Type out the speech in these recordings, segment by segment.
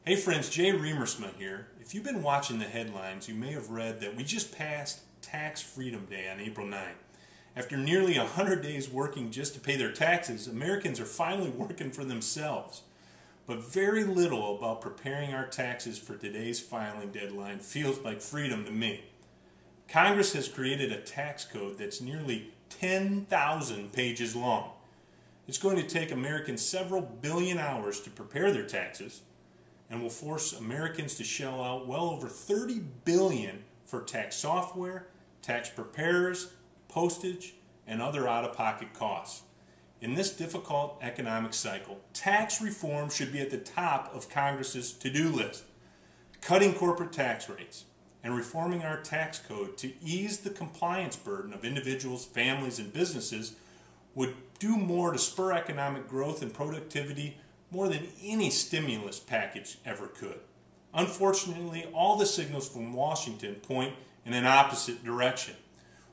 Hey friends, Jay Riemersma here. If you've been watching the headlines, you may have read that we just passed Tax Freedom Day on April 9th. After nearly 100 days working just to pay their taxes, Americans are finally working for themselves. But very little about preparing our taxes for today's filing deadline feels like freedom to me. Congress has created a tax code that's nearly 10,000 pages long. It's going to take Americans several billion hours to prepare their taxes, and will force Americans to shell out well over $30 billion for tax software, tax preparers, postage, and other out-of-pocket costs. In this difficult economic cycle, tax reform should be at the top of Congress's to-do list. Cutting corporate tax rates and reforming our tax code to ease the compliance burden of individuals, families, and businesses would do more to spur economic growth and productivity more than any stimulus package ever could. Unfortunately, all the signals from Washington point in an opposite direction.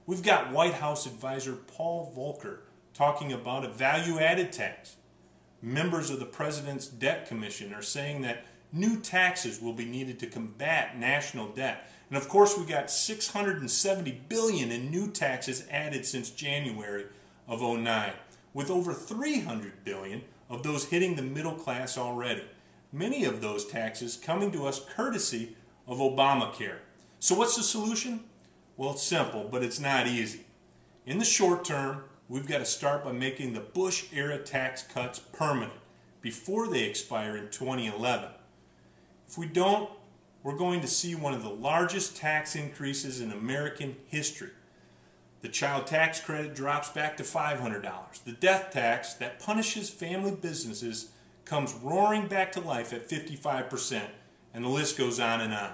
We've got White House advisor Paul Volcker talking about a value-added tax. Members of the President's Debt Commission are saying that new taxes will be needed to combat national debt. And of course, we got $670 billion in new taxes added since January of 2009, with over $300 billion of those hitting the middle class already. Many of those taxes coming to us courtesy of Obamacare. So what's the solution? Well, it's simple, but it's not easy. In the short term, we've got to start by making the Bush-era tax cuts permanent before they expire in 2011. If we don't, we're going to see one of the largest tax increases in American history. The child tax credit drops back to $500. The death tax that punishes family businesses comes roaring back to life at 55%, and the list goes on and on.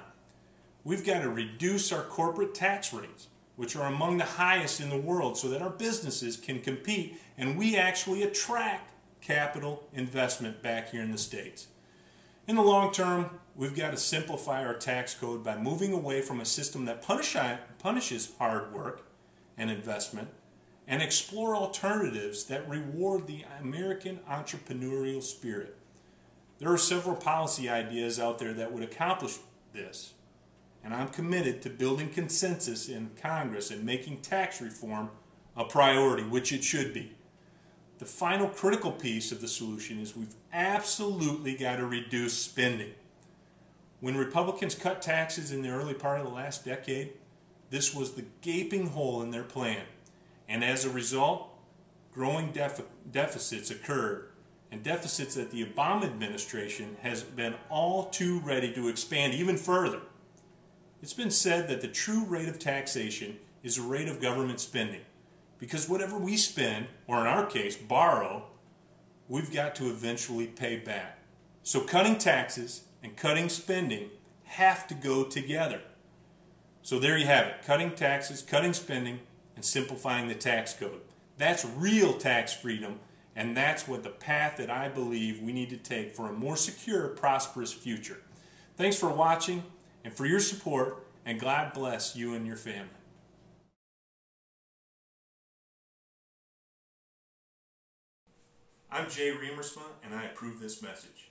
We've got to reduce our corporate tax rates, which are among the highest in the world, so that our businesses can compete and we actually attract capital investment back here in the States. In the long term, we've got to simplify our tax code by moving away from a system that punishes hard work and investment, and explore alternatives that reward the American entrepreneurial spirit. There are several policy ideas out there that would accomplish this, and I'm committed to building consensus in Congress and making tax reform a priority, which it should be. The final critical piece of the solution is we've absolutely got to reduce spending. When Republicans cut taxes in the early part of the last decade, this was the gaping hole in their plan, and as a result, growing deficits occurred, and deficits that the Obama administration has been all too ready to expand even further. It's been said that the true rate of taxation is the rate of government spending, because whatever we spend, or in our case, borrow, we've got to eventually pay back. So cutting taxes and cutting spending have to go together. So there you have it, cutting taxes, cutting spending, and simplifying the tax code. That's real tax freedom, and that's what the path that I believe we need to take for a more secure, prosperous future. Thanks for watching and for your support, and God bless you and your family. I'm Jay Riemersma, and I approve this message.